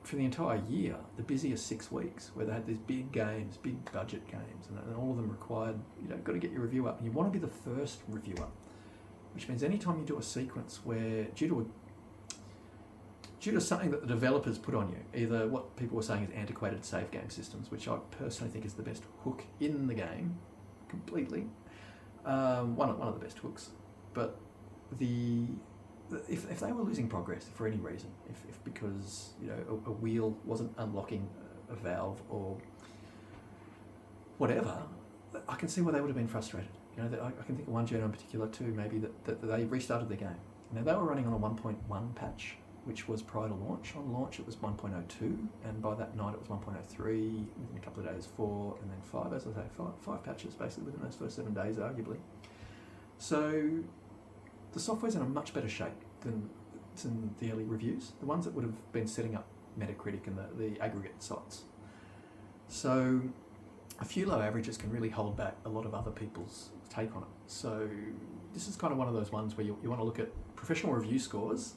for the entire year, the busiest 6 weeks, where they had these big games, big budget games, and all of them required, got to get your review up, and you want to be the first reviewer, which means anytime you do a sequence where, due to something that the developers put on you, either what people were saying is antiquated save game systems, which I personally think is the best hook in the game, completely, one of the best hooks, but if they were losing progress for any reason, if because a wheel wasn't unlocking a valve or whatever, I can see why they would have been frustrated. I can think of one journal in particular too, maybe that they restarted the game. Now, they were running on a 1.1 patch, which was prior to launch. On launch, it was 1.02, and by that night, it was 1.03, within a couple of days, 4, and then 5, as I say, 5 patches, basically, within those first 7 days, arguably. So, the software's in a much better shape than the early reviews, the ones that would have been setting up Metacritic and the aggregate sites. So, a few low averages can really hold back a lot of other people's take on it. So, this is kind of one of those ones where you want to look at professional review scores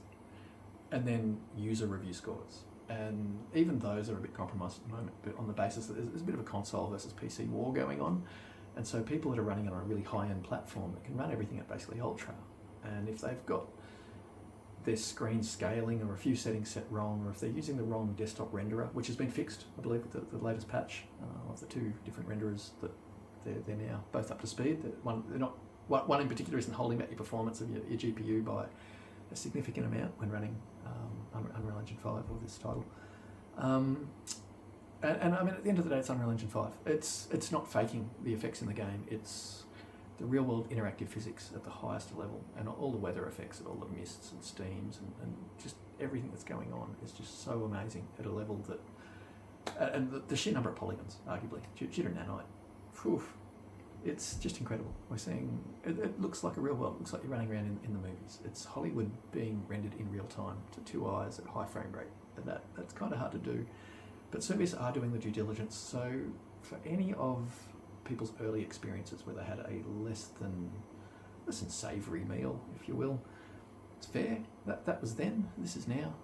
and then user review scores. And even those are a bit compromised at the moment, but on the basis that there's a bit of a console versus PC war going on. And so people that are running on a really high-end platform that can run everything at basically ultra, and if they've got their screen scaling or a few settings set wrong, or if they're using the wrong desktop renderer, which has been fixed, I believe, with the latest patch of the 2 different renderers, that they're now both up to speed. One in particular isn't holding back your performance of your GPU by a significant amount when running Unreal Engine 5 or this title. And I mean, at the end of the day, it's Unreal Engine 5. It's not faking the effects in the game. It's the real-world interactive physics at the highest level, and all the weather effects, and all the mists and steams, and just everything that's going on is just so amazing at a level that, and the sheer number of polygons, arguably, due to nanite, whew, it's just incredible. We're seeing, it looks like a real world. It looks like you're running around in the movies. It's Hollywood being rendered in real time to 2 eyes at high frame rate, and that's kind of hard to do. But Survios are doing the due diligence, so for any of people's early experiences where they had a less than less than savoury meal, if you will. It's fair. That was then. This is now.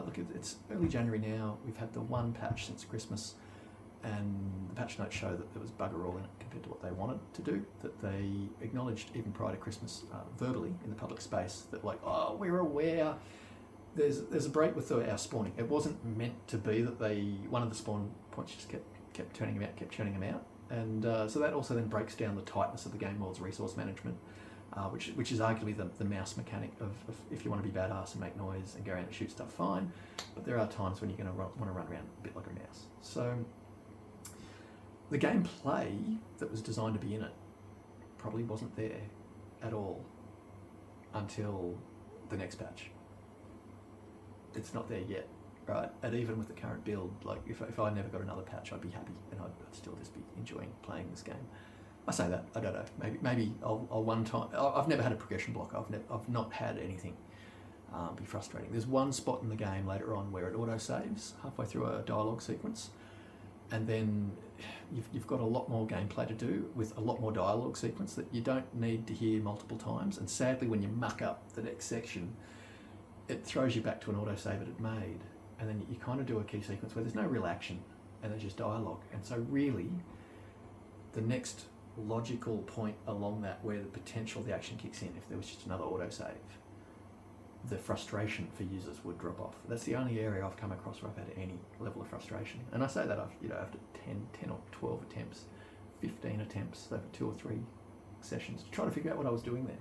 Look, it's early January now. We've had the one patch since Christmas, and the patch notes show that there was bugger all in it compared to what they wanted to do. That they acknowledged even prior to Christmas, verbally in the public space, that like, oh, we're aware there's a break with our spawning. It wasn't meant to be that one of the spawn points just kept turning them out, and so that also then breaks down the tightness of the game world's resource management. Which is arguably the mouse mechanic of if you want to be badass and make noise and go around and shoot stuff, fine. But there are times when you're going to want to run around a bit like a mouse. So the gameplay that was designed to be in it probably wasn't there at all until the next patch. It's not there yet, right? And even with the current build, like if I never got another patch, I'd be happy and I'd still just be enjoying playing this game. I say that, I don't know, maybe I'll one time, I've never had a progression block, I've not had anything be frustrating. There's one spot in the game later on where it auto-saves halfway through a dialogue sequence, and then you've got a lot more gameplay to do with a lot more dialogue sequence that you don't need to hear multiple times, and sadly when you muck up the next section, it throws you back to an autosave it had made, and then you kind of do a key sequence where there's no real action, and there's just dialogue, and so really, the next logical point along that where the potential the action kicks in, if there was just another autosave, the frustration for users would drop off. That's the only area I've come across where I've had any level of frustration. And I say that after 10 or 12 attempts, 15 attempts over 2 or 3 sessions to try to figure out what I was doing there.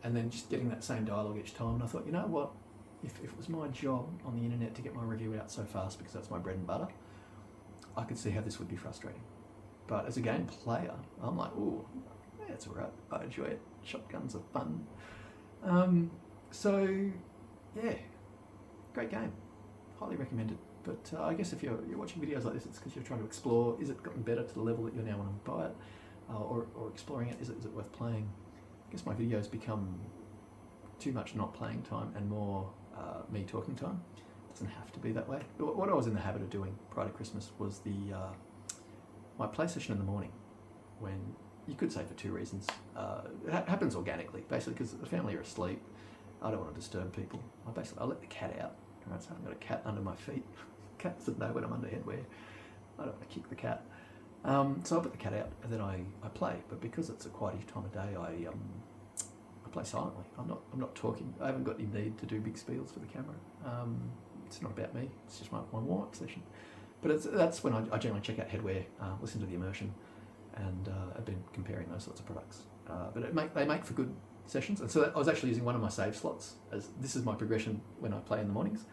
And then just getting that same dialogue each time. And I thought, you know what, if it was my job on the internet to get my review out so fast because that's my bread and butter, I could see how this would be frustrating. But as a game player, I'm like, ooh, yeah, it's alright. I enjoy it. Shotguns are fun. So, yeah, great game. Highly recommended. But I guess if you're watching videos like this, it's because you're trying to explore. Is it gotten better to the level that you now want to buy it? Or exploring it? Is it worth playing? I guess my videos become too much not playing time and more me talking time. It doesn't have to be that way. But what I was in the habit of doing prior to Christmas was my play session in the morning, when you could say for 2 reasons. It happens organically, basically because the family are asleep. I don't want to disturb people. I let the cat out. Right, so I've got a cat under my feet. Cat doesn't know when I'm under headwear. I don't want to kick the cat. So I put the cat out and then I play. But because it's a quietish time of day, I play silently. I'm not talking. I haven't got any need to do big spiels for the camera. It's not about me. It's just my warm-up session. But that's when I generally check out headwear, listen to the immersion, and I've been comparing those sorts of products. But they make for good sessions, and so I was actually using one of my save slots as this is my progression when I play in the mornings.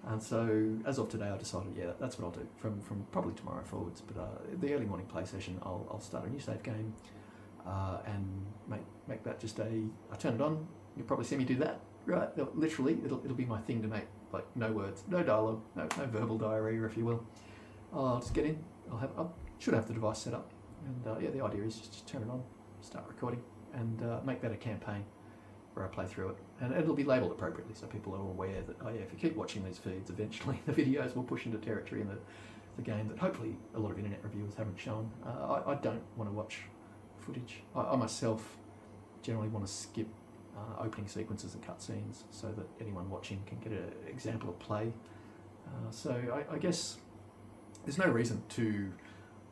And so as of today, I decided, yeah, that's what I'll do from probably tomorrow forwards. But the early morning play session, I'll start a new save game and make that just I turn it on. You'll probably see me do that, right? Literally, it'll be my thing to make, like, no words, no dialogue, no verbal diarrhea, if you will. I'll just get in. I should have the device set up, and yeah, the idea is just turn it on, start recording, and make that a campaign where I play through it, and it'll be labelled appropriately so people are aware that, oh yeah, if you keep watching these feeds, eventually the videos will push into territory in the game that hopefully a lot of internet reviewers haven't shown. I don't want to watch footage. I myself generally want to skip opening sequences and cutscenes so that anyone watching can get an example of play. So I guess there's no reason to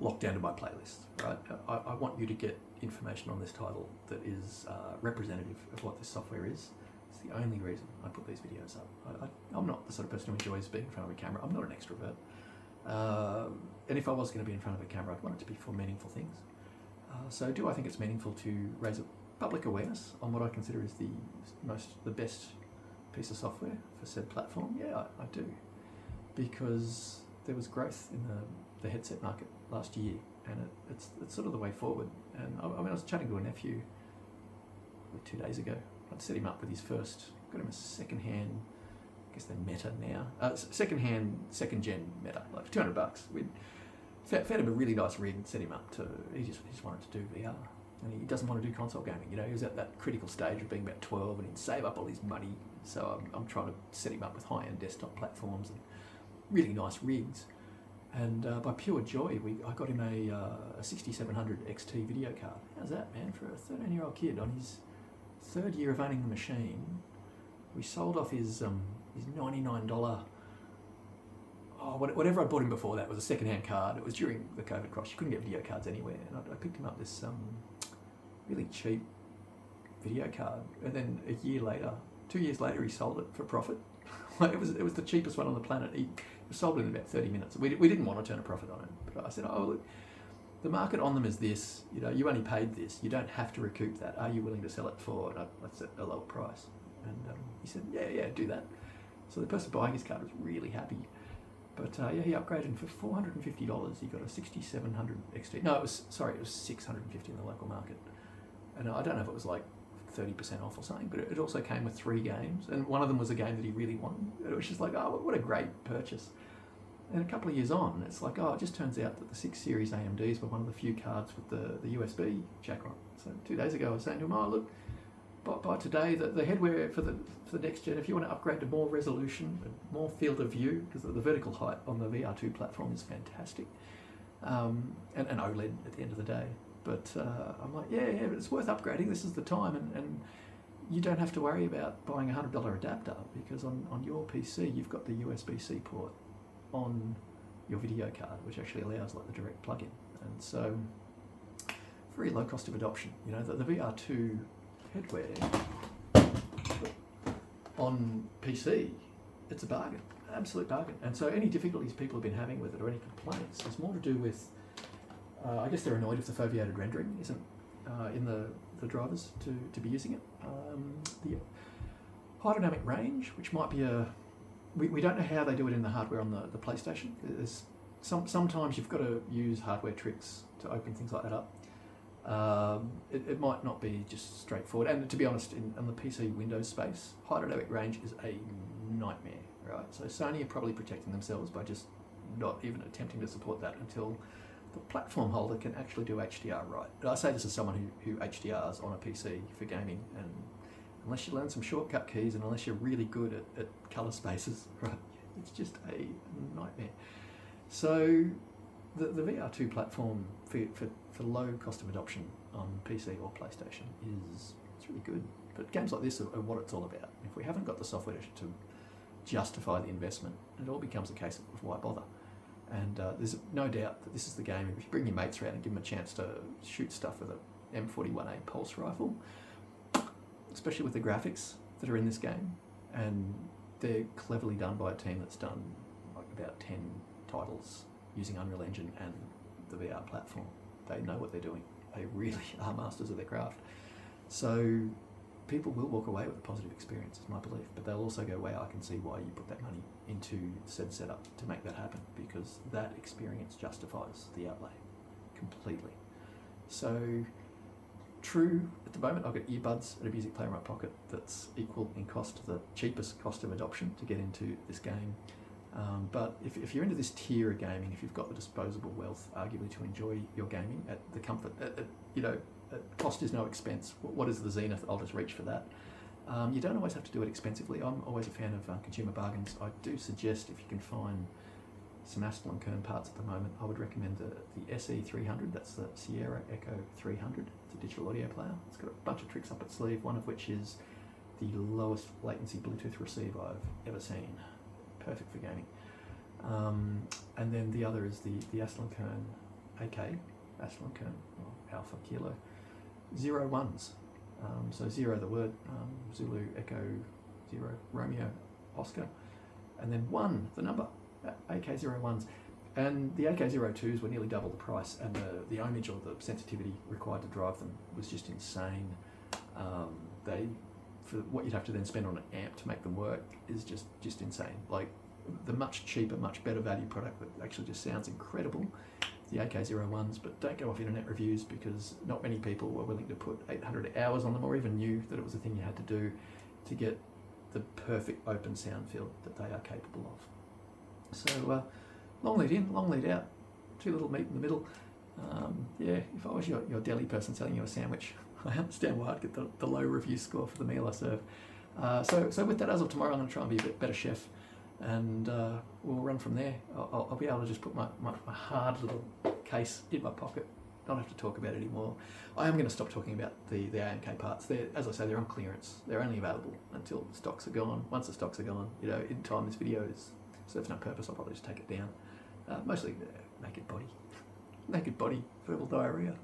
lock down to my playlist, right? I want you to get information on this title that is representative of what this software is. It's the only reason I put these videos up. I'm not the sort of person who enjoys being in front of a camera. I'm not an extrovert. And if I was going to be in front of a camera, I'd want it to be for meaningful things. So do I think it's meaningful to raise a public awareness on what I consider is the best piece of software for said platform? Yeah, I do. Because there was growth in the headset market last year, and it's sort of the way forward. And I was chatting to a nephew 2 days ago. I'd set him up with his first, got him a second-hand, I guess they're Meta now, second-hand, second-gen Meta, like $200. We'd found him a really nice rig and set him up to, he just wanted to do VR. And he doesn't want to do console gaming, he was at that critical stage of being about 12 and he'd save up all his money. So I'm trying to set him up with high-end desktop platforms and really nice rigs. And by pure joy, I got him a 6700 XT video card. How's that, man, for a 13-year-old kid on his third year of owning the machine, we sold off his $99. Whatever I bought him before that was a second-hand card. It was during the COVID crash. You couldn't get video cards anywhere, and I picked him up this really cheap video card, and then a year later, 2 years later, he sold it for profit. It was the cheapest one on the planet. He sold it in about 30 minutes. We didn't want to turn a profit on it, but I said, oh look, the market on them is this. You know, you only paid this. You don't have to recoup that. Are you willing to sell it for? And I said a lower price, and he said, yeah, do that. So the person buying his card was really happy. But he upgraded, and for $450, he got a 6700 XT. No, it was 650 in the local market. And I don't know if it was like 30% off or something, but it also came with 3 games, and one of them was a game that he really wanted. It was just like, oh, what a great purchase. And a couple of years on, it's like, it just turns out that the 6 Series AMDs were one of the few cards with the USB jack on. So 2 days ago, I was saying to him, oh, look, by today, the headwear for the next gen, if you want to upgrade to more resolution, more field of view, because the vertical height on the VR2 platform is fantastic, and OLED at the end of the day. But I'm like, yeah, but it's worth upgrading. This is the time, and you don't have to worry about buying a $100 adapter, because on your PC you've got the USB-C port on your video card, which actually allows like the direct plug-in, and so very low cost of adoption. You know, the VR2 headwear on PC, it's a bargain, absolute bargain. And so any difficulties people have been having with it, or any complaints, is more to do with, I guess they're annoyed if the foveated rendering isn't in the drivers to be using it. The high dynamic range, which might be we don't know how they do it in the hardware on the PlayStation. There's sometimes you've got to use hardware tricks to open things like that up. It might not be just straightforward, and to be honest, in the PC Windows space, high dynamic range is a nightmare, right? So Sony are probably protecting themselves by just not even attempting to support that until the platform holder can actually do HDR right. And I say this as someone who HDRs on a PC for gaming, and unless you learn some shortcut keys, and unless you're really good at color spaces, right, it's just a nightmare. So the VR2 platform for low cost of adoption on PC or PlayStation it's really good. But games like this are what it's all about. If we haven't got the software to justify the investment, it all becomes a case of why bother. And there's no doubt that this is the game. If you bring your mates around and give them a chance to shoot stuff with an M41A pulse rifle, especially with the graphics that are in this game, and they're cleverly done by a team that's done like about 10 titles using Unreal Engine and the VR platform. They know what they're doing. They really are masters of their craft. So people will walk away with a positive experience, is my belief, but they'll also go, wow, I can see why you put that money into said setup to make that happen, because that experience justifies the outlay completely. So true, at the moment I've got earbuds and a music player in my pocket that's equal in cost to the cheapest cost of adoption to get into this game. But if you're into this tier of gaming, if you've got the disposable wealth, arguably, to enjoy your gaming at the comfort, cost is no expense. What is the zenith? I'll just reach for that. You don't always have to do it expensively. I'm always a fan of consumer bargains. I do suggest, if you can find some Aston and Kern parts at the moment, I would recommend the SE300. That's the Sierra Echo 300. It's a digital audio player. It's got a bunch of tricks up its sleeve, one of which is the lowest latency Bluetooth receiver I've ever seen. Perfect for gaming. And then the other is the Aston Kern AK, Aston Kern, or Alpha Kilo 01s. So 0 the word, Zulu Echo 0 Romeo Oscar, and then 1 the number, AK01s. And the AK02s were nearly double the price, and the ohmage or the sensitivity required to drive them was just insane. For what you'd have to then spend on an amp to make them work is just insane. Like the much cheaper, much better value product that actually just sounds incredible, the AK01s, but don't go off internet reviews, because not many people were willing to put 800 hours on them, or even knew that it was a thing you had to do to get the perfect open sound field that they are capable of. So long lead in, long lead out, too little meat in the middle. If I was your deli person selling you a sandwich, I understand why I'd get the low review score for the meal I serve. So with that, as of tomorrow, I'm going to try and be a bit better chef, and we'll run from there. I'll be able to just put my hard little case in my pocket not have to talk about it anymore. I am going to stop talking about the AMK parts. As I say, they're on clearance. They're only available until the stocks are gone. Once the stocks are gone, in time this video serves no purpose. I'll probably just take it down. Mostly naked body. Naked body, verbal diarrhea.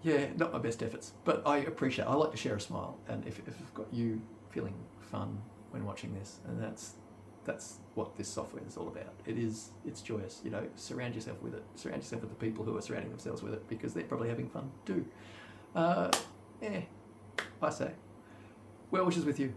Yeah, not my best efforts, but I like to share a smile, and if I've got you feeling fun when watching this, and that's what this software is all about. It's joyous, surround yourself with it. Surround yourself with the people who are surrounding themselves with it, because they're probably having fun too. I say, well wishes with you.